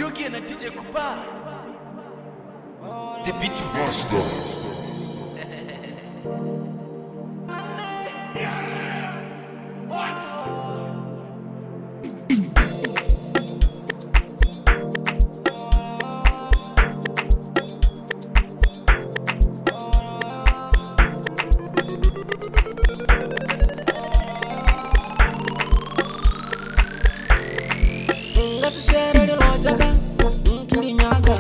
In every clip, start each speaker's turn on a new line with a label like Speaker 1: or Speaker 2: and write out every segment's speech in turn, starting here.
Speaker 1: Yogi and DJ Kupa, the beat master.
Speaker 2: Share the lojaga, Kirinyaga.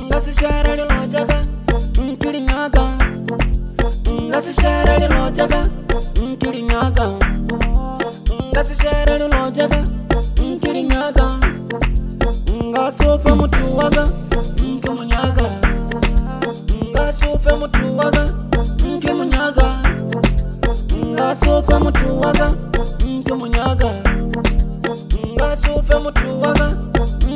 Speaker 2: Let's share the lojaga, Kirinyaga. Let's share the lojaga, Kirinyaga. Let's share the lojaga, Kirinyaga. Ngaso fa mutuwaga, Kimunyaga. Ngaso fa mutuwaga, Kimunyaga. Ngaso fa mutuwaga, Kimunyaga. Sufe mutuwaga,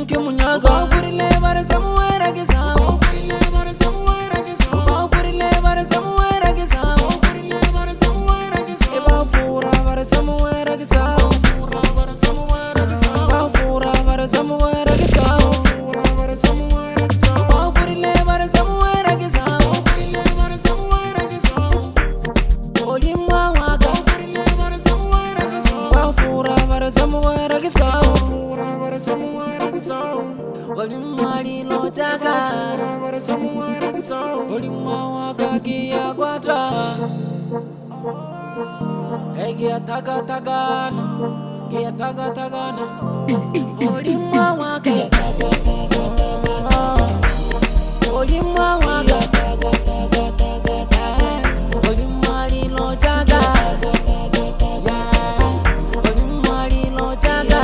Speaker 2: Kimunyaga. Bafurile bara samuera gisao. Bafurile bara samuera gisao. Bafurile bara samuera gisao. Bafurile bara samuera gisao. Bafura bara samuera gisao. Bafura bara samuera gisao. Bafura bara samuera gisao. Bafura bara samuera gisao. Bafurile bara samuera gisao. Bafurile bara samuera gisao. Olimwa waga. Bafurile bara samuera gisao. Bafura bara samuera gisao. Olimwali lojaga, olimwa Keya kwatra, Keya Hlakahlakana, Keya Hlakahlakana, olimwa Keya Hlakahlakana, olimwa olimwali lojaga, olimwali lojaga.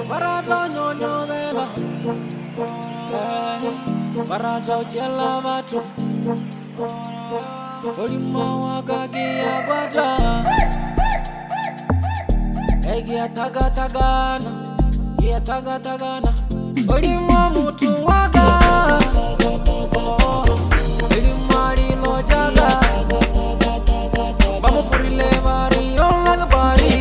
Speaker 2: Barata nyonyo vela, barata uchela vatu, olimwa Keya kwatra, Keya Hlakahlakana, Keya Hlakahlakana, olimwa mutuwaga, olimwali lojaga, bamufurile bari olaga bari.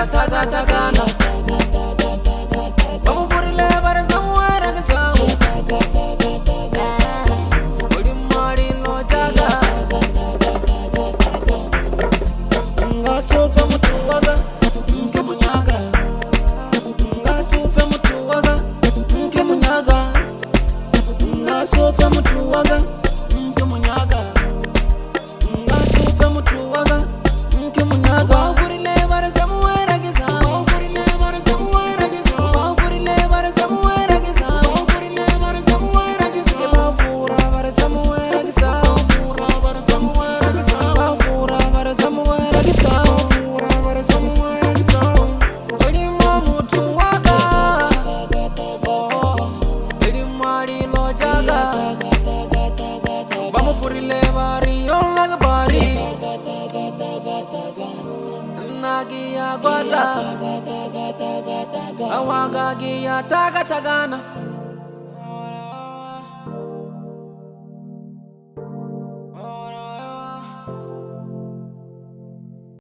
Speaker 2: Hlakahlakana, bamufurile bara samuera gisao, olimwali lojaga, ngaso fa mutuwaga, Kimunyaga. Ngaso fa mutuwaga, Kimunyaga. Ngaso fa mutuwaga, Kimunyaga. Ngaso fa mutuwaga, Kimunyaga. Bafurile bara samuera gisao. Bafurile bara samuera gisao. Bafurile bara samuera gisao. Bafurile bara samuera gisao. Bafura bara samuera gisao. Bafura bara samuera gisao. Bafura bara samuera gisao. Bafura bara samuera gisao. Olimwa mutuwaga, olimwali lojaga, bamufurile bari olaga bari. Keya kwatra, Keya Hlakahlakana.